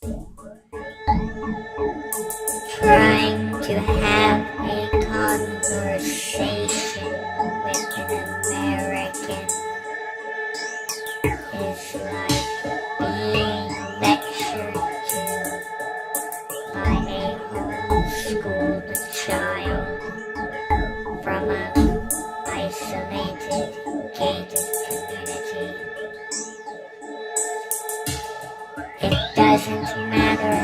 Trying to have a conversation with an American is like being lectured to by a homeschooled child from an isolated, gated community. It doesn't matter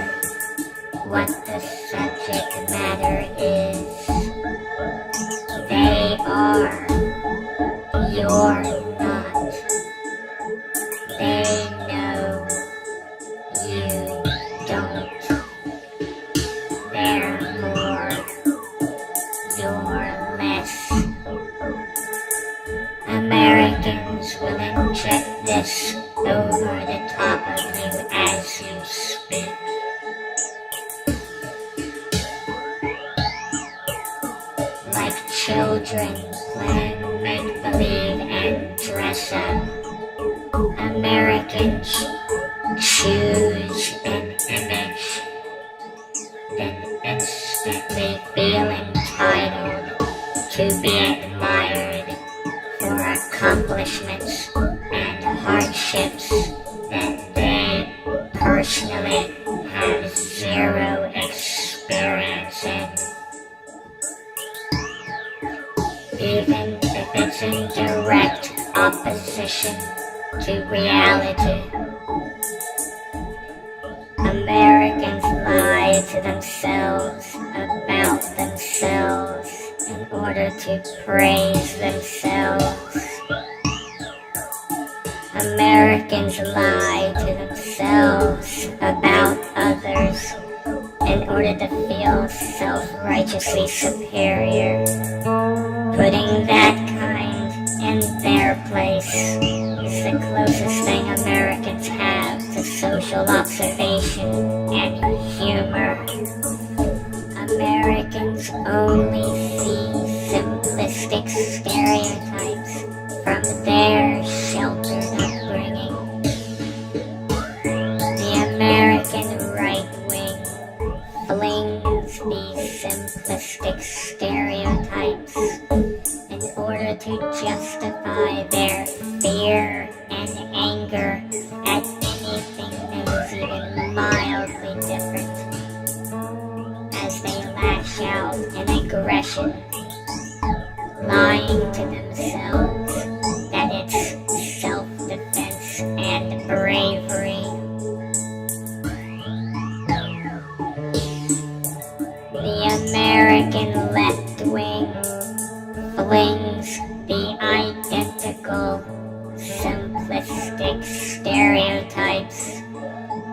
what the subject matter is. They are. You're not. They know. You don't. They're more. You're less. Americans will inject this over the top of you as you speak. Like children playing make-believe and dress-up, Americans choose an image, then instantly feel entitled to be admired for accomplishments and hardships that they personally have zero experience in. Even if it's in direct opposition to reality. Americans lie to themselves about themselves in order to praise themselves. Americans lie to themselves about others in order to feel self-righteously superior. Putting that kind in their place is the closest thing Americans have to social observation and humor. Americans only see simplistic stereotypes from their sheltered upbringing. The American right wing flings these simplistic stereotypes in order to justify their fear and anger at anything that is even mildly different, as they lash out in aggression, lying to themselves that it's self-defense and bravery. The American left wing flings the identical, simplistic stereotypes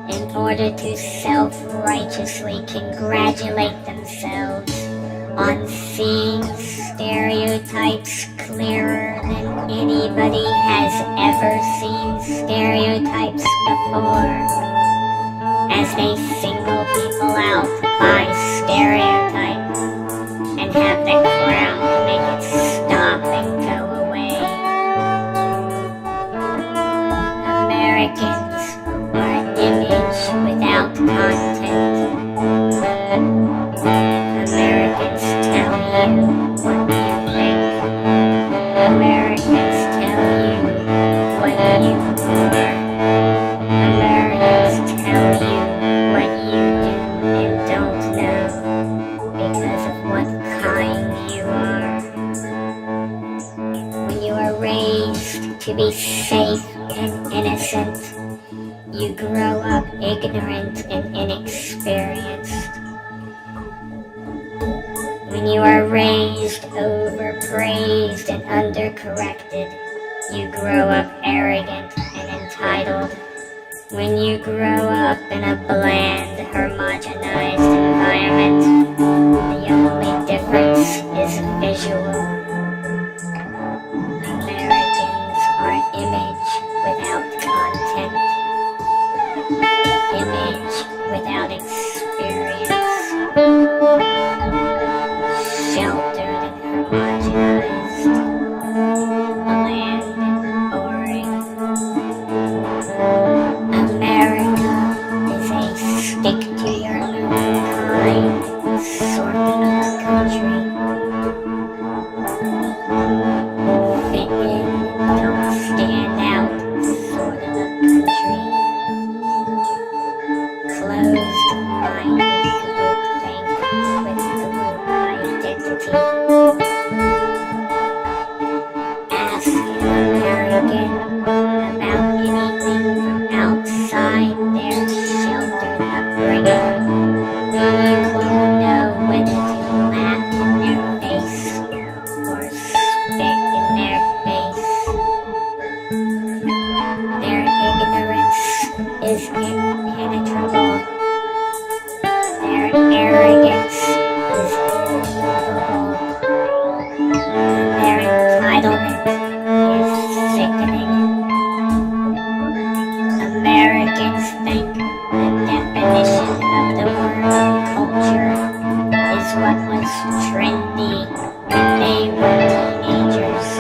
in order to self-righteously congratulate themselves on seeing stereotypes clearer than anybody has ever seen stereotypes before, as they single people out by stereotype and have the crowd make it stop and go away. Americans are image without content. Americans tell you what you think. Americans tell you what you are. Americans tell you what you do and don't know because of what kind you are. When you are raised to be safe and innocent, you grow up ignorant and inexperienced. When you are raised overpraised and undercorrected, you grow up arrogant and entitled. When you grow up in a bland, homogenized environment, the only difference is visual. Americans are image without content, image without experience, sheltered and homogenized, bland and boring. America is a kids think the definition of the word culture is what was trendy when they were teenagers.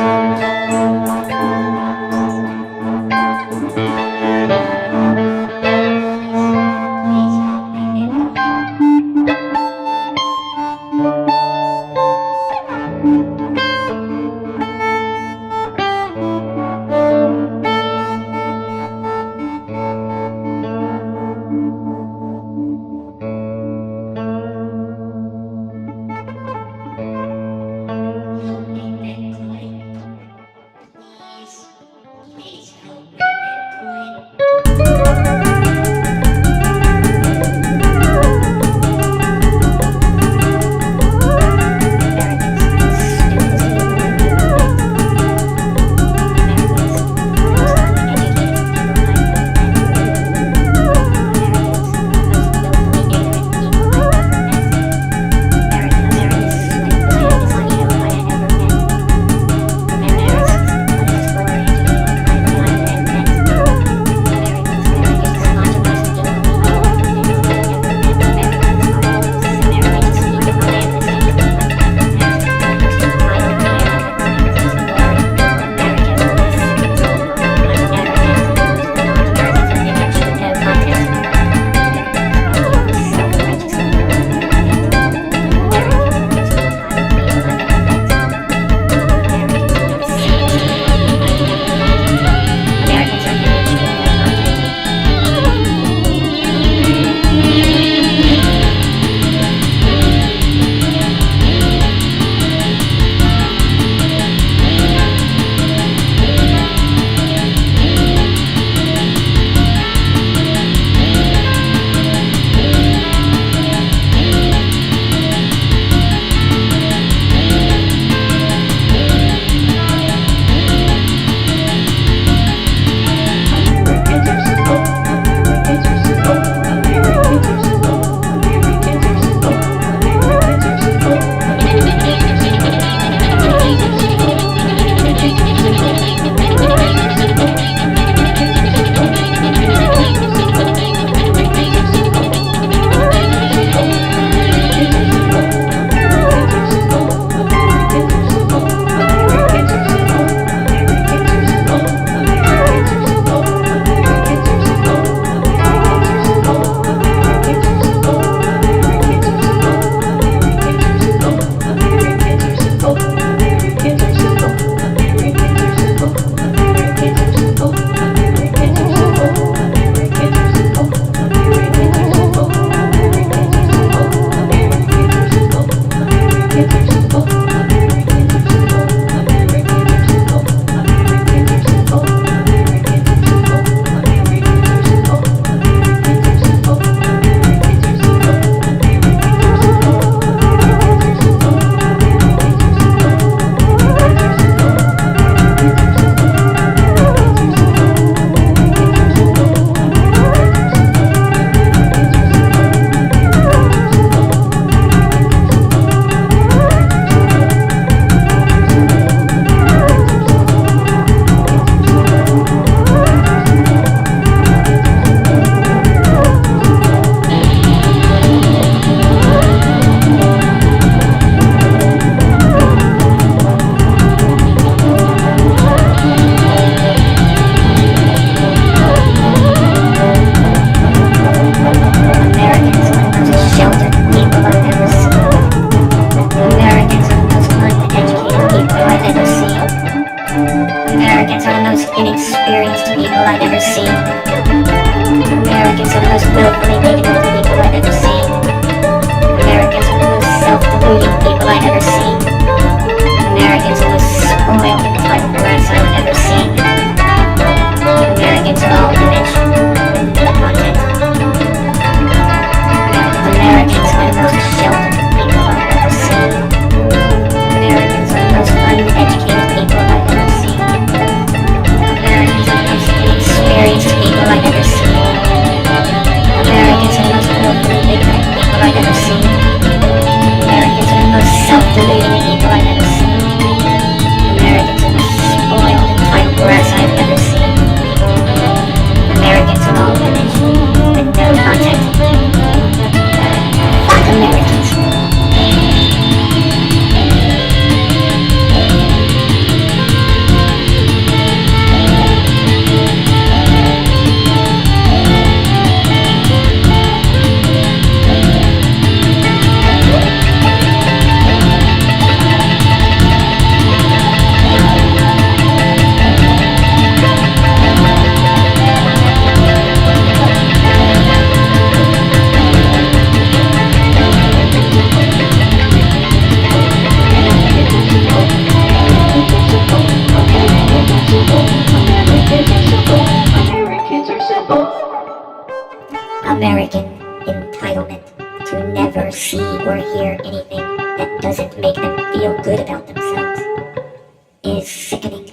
American entitlement to never see or hear anything that doesn't make them feel good about themselves is sickening.